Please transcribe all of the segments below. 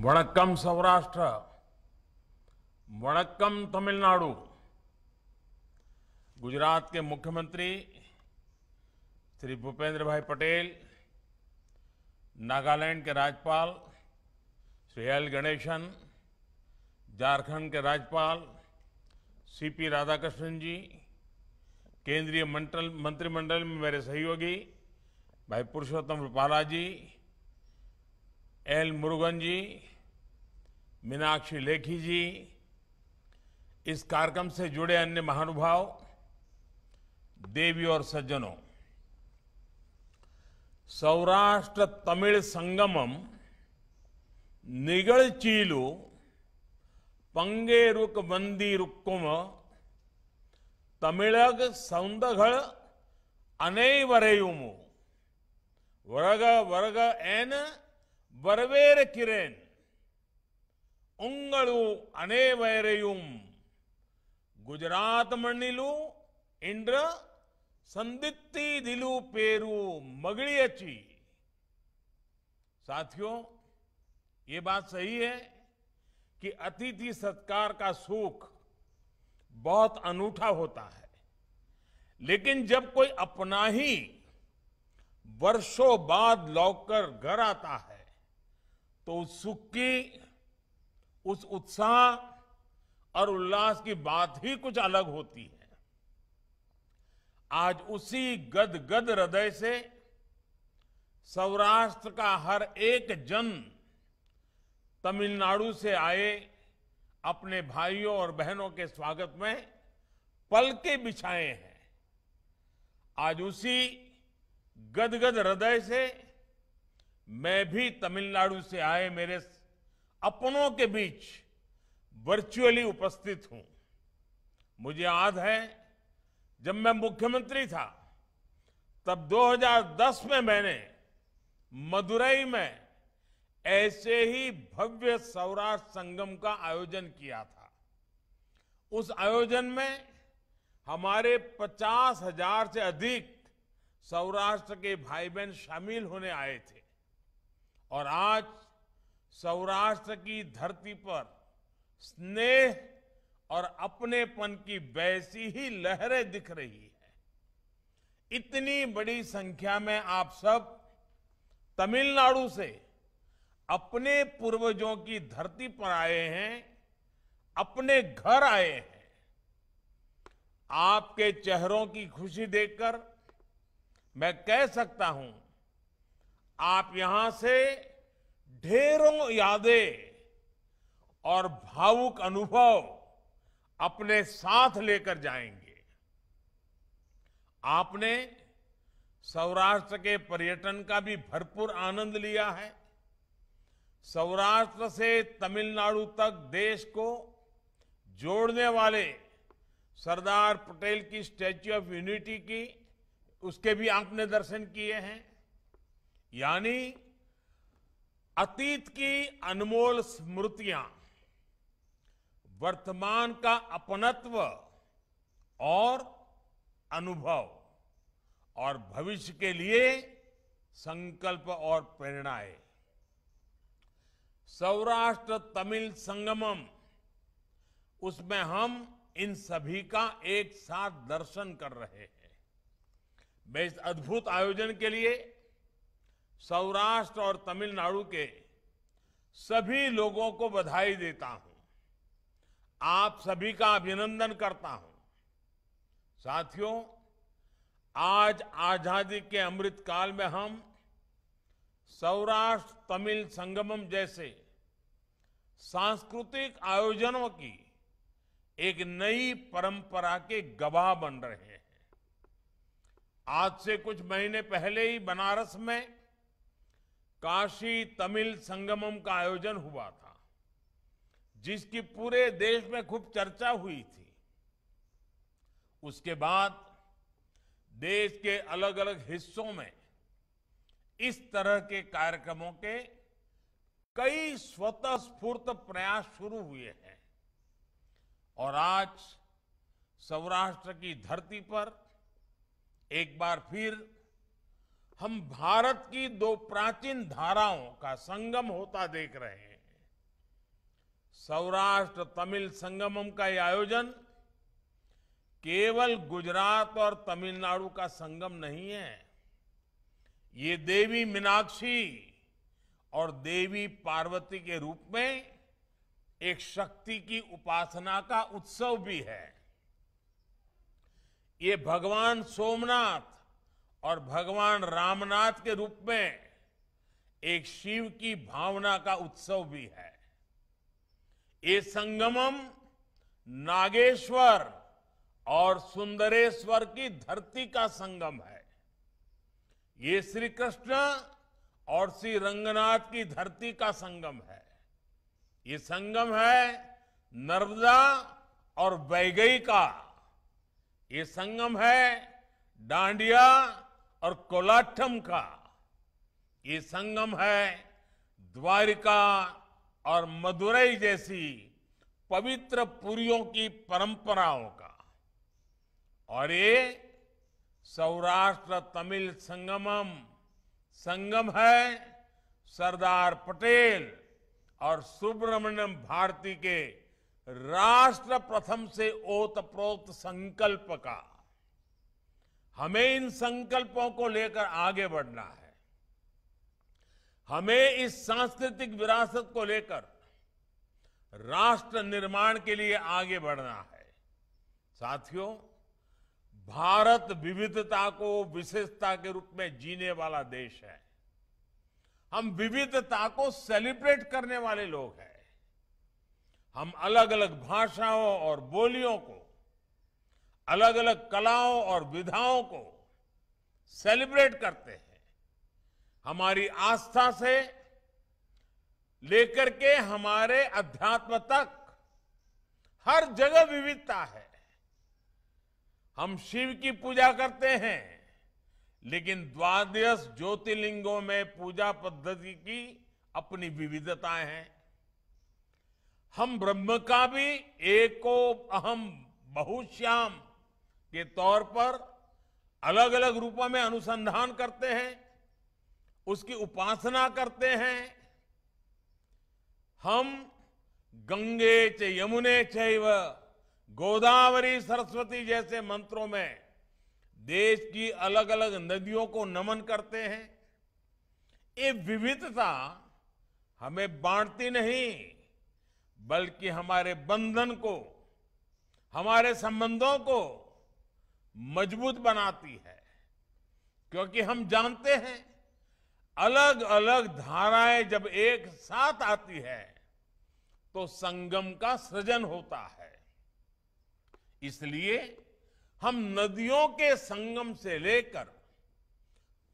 वणक्कम सौराष्ट्र, वणक्कम तमिलनाडु। गुजरात के मुख्यमंत्री श्री भूपेंद्र भाई पटेल, नागालैंड के राज्यपाल श्री एल गणेशन, झारखंड के राज्यपाल सीपी राधाकृष्णन जी, केंद्रीय मंत्रिमंडल में मेरे सहयोगी भाई पुरुषोत्तम रूपाला जी, एल मुरुगन जी, मीनाक्षी लेखी जी, इस कार्यक्रम से जुड़े अन्य महानुभाव, देवी और सज्जनों, सौराष्ट्र तमिल संगमम निगलचीलु पंगेरुक वंदी रुक्कुम तमिळग सौंदगळ अनेवरेयुमु वरग वरग एन वरवेर किरेन उंगलु अनेवरेयुम गुजरात मण्णिलु इंद्र संदित्ति दिलु पेरू मगड़ियची। साथियों, ये बात सही है कि अतिथि सत्कार का सुख बहुत अनूठा होता है, लेकिन जब कोई अपना ही वर्षों बाद लौटकर घर आता है तो उस सुख की, उस उत्साह और उल्लास की बात ही कुछ अलग होती है। आज उसी गदगद हृदय से सौराष्ट्र का हर एक जन तमिलनाडु से आए अपने भाइयों और बहनों के स्वागत में पलके बिछाए हैं। आज उसी गदगद हृदय से मैं भी तमिलनाडु से आए मेरे अपनों के बीच वर्चुअली उपस्थित हूं। मुझे याद है, जब मैं मुख्यमंत्री था तब 2010 में मैंने मदुरई में ऐसे ही भव्य सौराष्ट्र संगम का आयोजन किया था। उस आयोजन में हमारे 50,000 से अधिक सौराष्ट्र के भाई बहन शामिल होने आए थे और आज सौराष्ट्र की धरती पर स्नेह और अपनेपन की वैसी ही लहरें दिख रही है। इतनी बड़ी संख्या में आप सब तमिलनाडु से अपने पूर्वजों की धरती पर आए हैं, अपने घर आए हैं। आपके चेहरों की खुशी देखकर मैं कह सकता हूं, आप यहां से ढेरों यादें और भावुक अनुभव अपने साथ लेकर जाएंगे। आपने सौराष्ट्र के पर्यटन का भी भरपूर आनंद लिया है। सौराष्ट्र से तमिलनाडु तक देश को जोड़ने वाले सरदार पटेल की स्टैच्यू ऑफ यूनिटी की, उसके भी आपने दर्शन किए हैं। यानी अतीत की अनमोल स्मृतियां, वर्तमान का अपनत्व और अनुभव और भविष्य के लिए संकल्प और प्रेरणाएं। सौराष्ट्र तमिल संगमम, उसमें हम इन सभी का एक साथ दर्शन कर रहे हैं। मैं इस अद्भुत आयोजन के लिए सौराष्ट्र और तमिलनाडु के सभी लोगों को बधाई देता हूं। आप सभी का अभिनंदन करता हूं। साथियों, आज आजादी के अमृत काल में हम सौराष्ट्र तमिल संगमम जैसे सांस्कृतिक आयोजनों की एक नई परंपरा के गवाह बन रहे हैं। आज से कुछ महीने पहले ही बनारस में काशी तमिल संगमम का आयोजन हुआ था, जिसकी पूरे देश में खूब चर्चा हुई थी। उसके बाद देश के अलग अलग हिस्सों में इस तरह के कार्यक्रमों के कई स्वतः स्फूर्त प्रयास शुरू हुए हैं और आज सौराष्ट्र की धरती पर एक बार फिर हम भारत की दो प्राचीन धाराओं का संगम होता देख रहे हैं। सौराष्ट्र तमिल संगमम का ये आयोजन केवल गुजरात और तमिलनाडु का संगम नहीं है। ये देवी मीनाक्षी और देवी पार्वती के रूप में एक शक्ति की उपासना का उत्सव भी है। ये भगवान सोमनाथ और भगवान रामनाथ के रूप में एक शिव की भावना का उत्सव भी है। ये संगमम नागेश्वर और सुंदरेश्वर की धरती का संगम है। ये श्री कृष्ण और श्री रंगनाथ की धरती का संगम है। ये संगम है नर्मदा और वैगई का। ये संगम है डांडिया और कोलाठम का। ये संगम है द्वारिका और मदुरई जैसी पवित्र पुरियों की परंपराओं का। और ये सौराष्ट्र तमिल संगम है सरदार पटेल और सुब्रमण्यम भारती के राष्ट्र प्रथम से ओतप्रोत संकल्प का। हमें इन संकल्पों को लेकर आगे बढ़ना है। हमें इस सांस्कृतिक विरासत को लेकर राष्ट्र निर्माण के लिए आगे बढ़ना है। साथियों, भारत विविधता को विशेषता के रूप में जीने वाला देश है। हम विविधता को सेलिब्रेट करने वाले लोग हैं। हम अलग अलग भाषाओं और बोलियों को, अलग अलग कलाओं और विधाओं को सेलिब्रेट करते हैं। हमारी आस्था से लेकर के हमारे अध्यात्म तक हर जगह विविधता है। हम शिव की पूजा करते हैं, लेकिन द्वादश ज्योतिर्लिंगों में पूजा पद्धति की अपनी विविधताएं हैं। हम ब्रह्म का भी एको अहम बहुश्याम के तौर पर अलग अलग रूपों में अनुसंधान करते हैं, उसकी उपासना करते हैं। हम गंगे च यमुने चैव गोदावरी सरस्वती जैसे मंत्रों में देश की अलग अलग नदियों को नमन करते हैं। ये विविधता हमें बांटती नहीं, बल्कि हमारे बंधन को, हमारे संबंधों को मजबूत बनाती है। क्योंकि हम जानते हैं अलग अलग धाराएं जब एक साथ आती है तो संगम का सृजन होता है। इसलिए हम नदियों के संगम से लेकर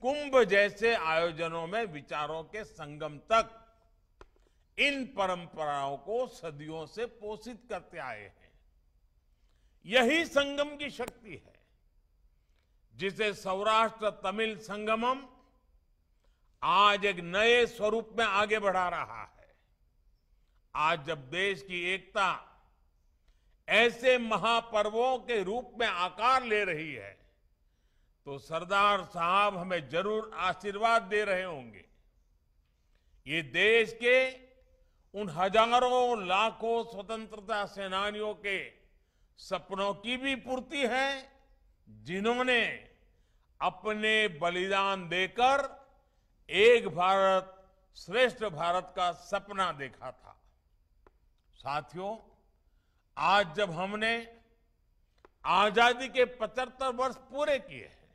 कुंभ जैसे आयोजनों में विचारों के संगम तक इन परंपराओं को सदियों से पोषित करते आए हैं। यही संगम की शक्ति है जिसे सौराष्ट्र तमिल संगमम आज एक नए स्वरूप में आगे बढ़ा रहा है। आज जब देश की एकता ऐसे महापर्वों के रूप में आकार ले रही है, तो सरदार साहब हमें जरूर आशीर्वाद दे रहे होंगे। ये देश के उन हजारों लाखों स्वतंत्रता सेनानियों के सपनों की भी पूर्ति है, जिन्होंने अपने बलिदान देकर एक भारत श्रेष्ठ भारत का सपना देखा था। साथियों, आज जब हमने आजादी के 75 वर्ष पूरे किए हैं,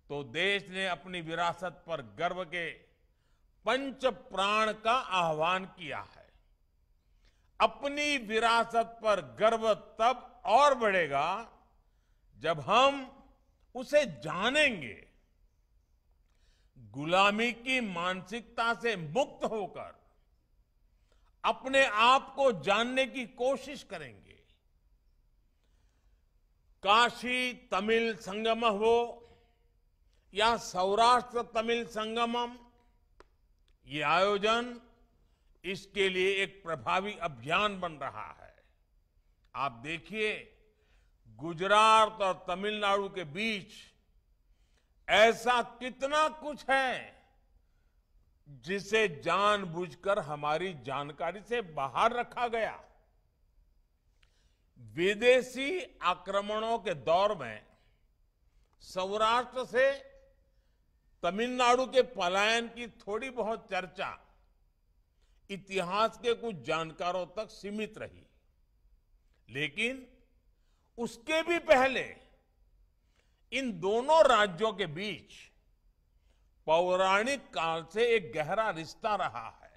तो देश ने अपनी विरासत पर गर्व के पंच प्राण का आह्वान किया है। अपनी विरासत पर गर्व तब और बढ़ेगा जब हम उसे जानेंगे। गुलामी की मानसिकता से मुक्त होकर अपने आप को जानने की कोशिश करेंगे। काशी तमिल संगम हो या सौराष्ट्र तमिल संगमम, ये आयोजन इसके लिए एक प्रभावी अभियान बन रहा है। आप देखिए, गुजरात और तमिलनाडु के बीच ऐसा कितना कुछ है जिसे जानबूझकर हमारी जानकारी से बाहर रखा गया। विदेशी आक्रमणों के दौर में सौराष्ट्र से तमिलनाडु के पलायन की थोड़ी बहुत चर्चा इतिहास के कुछ जानकारों तक सीमित रही, लेकिन उसके भी पहले इन दोनों राज्यों के बीच पौराणिक काल से एक गहरा रिश्ता रहा है।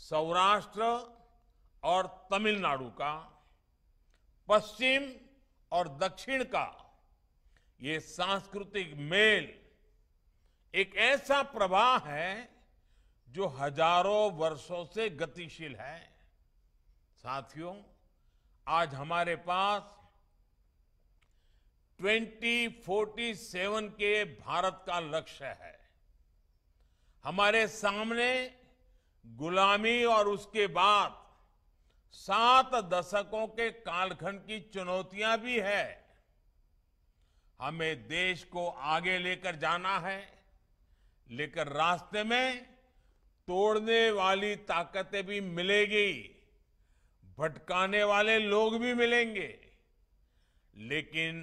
सौराष्ट्र और तमिलनाडु का, पश्चिम और दक्षिण का ये सांस्कृतिक मेल एक ऐसा प्रवाह है जो हजारों वर्षों से गतिशील है। साथियों, आज हमारे पास 2047 के भारत का लक्ष्य है। हमारे सामने गुलामी और उसके बाद 7 दशकों के कालखंड की चुनौतियां भी है। हमें देश को आगे लेकर जाना है, लेकिन रास्ते में तोड़ने वाली ताकतें भी मिलेगी, भटकाने वाले लोग भी मिलेंगे, लेकिन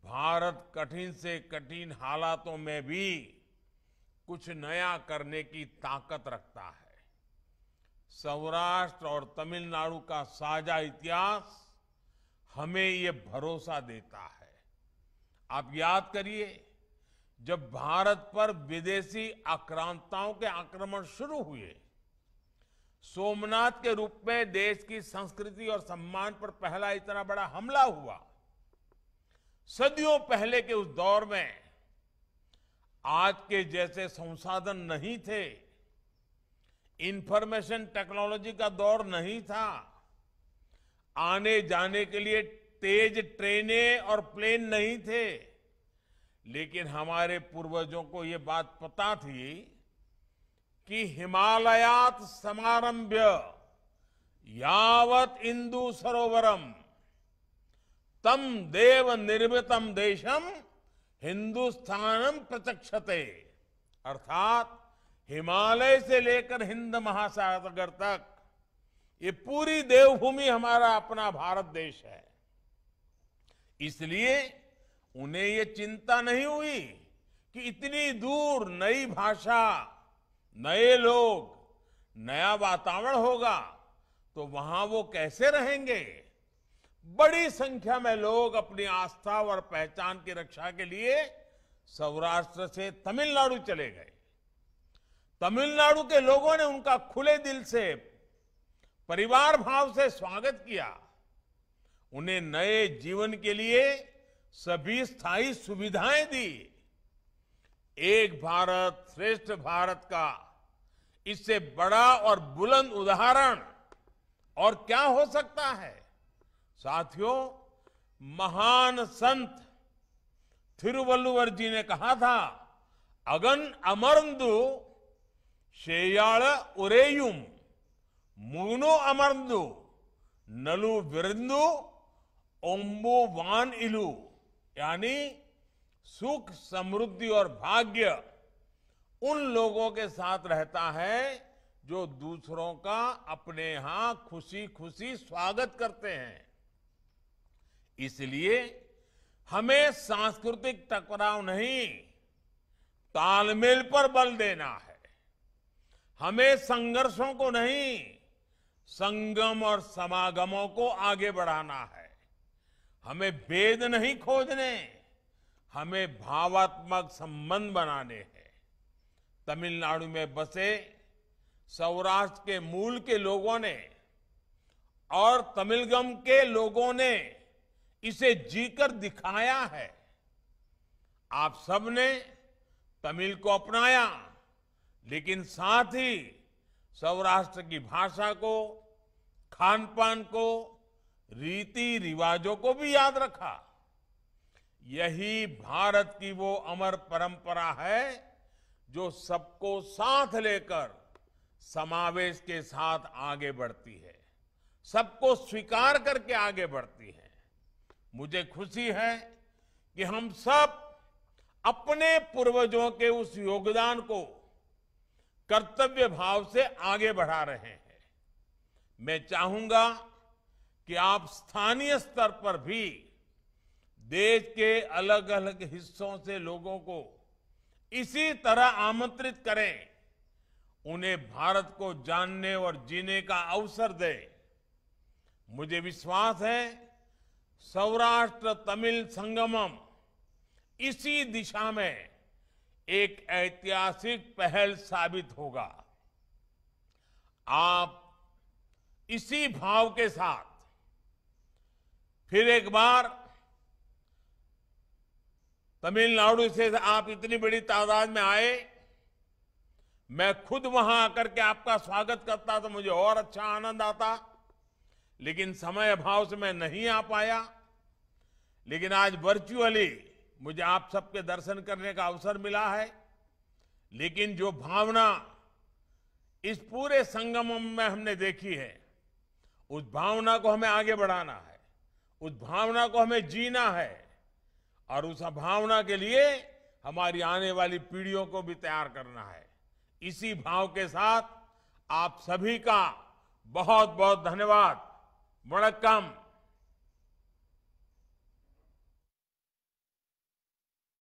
भारत कठिन से कठिन हालातों में भी कुछ नया करने की ताकत रखता है। सौराष्ट्र और तमिलनाडु का साझा इतिहास हमें ये भरोसा देता है। आप याद करिए, जब भारत पर विदेशी आक्रांताओं के आक्रमण शुरू हुए, सोमनाथ के रूप में देश की संस्कृति और सम्मान पर पहला इतना बड़ा हमला हुआ। सदियों पहले के उस दौर में आज के जैसे संसाधन नहीं थे, इंफॉर्मेशन टेक्नोलॉजी का दौर नहीं था, आने जाने के लिए तेज ट्रेनें और प्लेन नहीं थे, लेकिन हमारे पूर्वजों को ये बात पता थी कि हिमालयात समारंभ्य यावत इंदु सरोवरम तम देव निर्मितम देशम हिंदुस्तानम प्रचक्षते, अर्थात हिमालय से लेकर हिंद महासागर तक ये पूरी देवभूमि हमारा अपना भारत देश है। इसलिए उन्हें ये चिंता नहीं हुई कि इतनी दूर नई भाषा, नए लोग, नया वातावरण होगा तो वहां वो कैसे रहेंगे। बड़ी संख्या में लोग अपनी आस्था और पहचान की रक्षा के लिए सौराष्ट्र से तमिलनाडु चले गए। तमिलनाडु के लोगों ने उनका खुले दिल से, परिवार भाव से स्वागत किया, उन्हें नए जीवन के लिए सभी स्थायी सुविधाएं दी। एक भारत श्रेष्ठ भारत का इससे बड़ा और बुलंद उदाहरण और क्या हो सकता है। साथियों, महान संत थिरुवल्लुवर जी ने कहा था, अगन अमर्ंदु शेयाल उरेयुम मूनो अमर्ंदु नलु विरंदु ओम्बु वान इलु, यानी सुख, समृद्धि और भाग्य उन लोगों के साथ रहता है जो दूसरों का अपने यहां खुशी खुशी स्वागत करते हैं। इसलिए हमें सांस्कृतिक टकराव नहीं, तालमेल पर बल देना है। हमें संघर्षों को नहीं, संगम और समागमों को आगे बढ़ाना है। हमें भेद नहीं खोजने, हमें भावात्मक संबंध बनाने हैं। तमिलनाडु में बसे सौराष्ट्र के मूल के लोगों ने और तमिलगम के लोगों ने इसे जीकर दिखाया है। आप सबने तमिल को अपनाया, लेकिन साथ ही सौराष्ट्र की भाषा को, खान पान को, रीति रिवाजों को भी याद रखा। यही भारत की वो अमर परंपरा है जो सबको साथ लेकर समावेश के साथ आगे बढ़ती है, सबको स्वीकार करके आगे बढ़ती है। मुझे खुशी है कि हम सब अपने पूर्वजों के उस योगदान को कर्तव्य भाव से आगे बढ़ा रहे हैं। मैं चाहूंगा कि आप स्थानीय स्तर पर भी देश के अलग अलग हिस्सों से लोगों को इसी तरह आमंत्रित करें, उन्हें भारत को जानने और जीने का अवसर दें। मुझे विश्वास है सौराष्ट्र तमिल संगमम इसी दिशा में एक ऐतिहासिक पहल साबित होगा। आप इसी भाव के साथ फिर एक बार तमिलनाडु से आप इतनी बड़ी तादाद में आए, मैं खुद वहां आकर के आपका स्वागत करता तो मुझे और अच्छा आनंद आता, लेकिन समय अभाव से मैं नहीं आ पाया। लेकिन आज वर्चुअली मुझे आप सबके दर्शन करने का अवसर मिला है। लेकिन जो भावना इस पूरे संगमम में हमने देखी है, उस भावना को हमें आगे बढ़ाना है, उस भावना को हमें जीना है और उस भावना के लिए हमारी आने वाली पीढ़ियों को भी तैयार करना है। इसी भाव के साथ आप सभी का बहुत बहुत धन्यवाद। वणक्कम।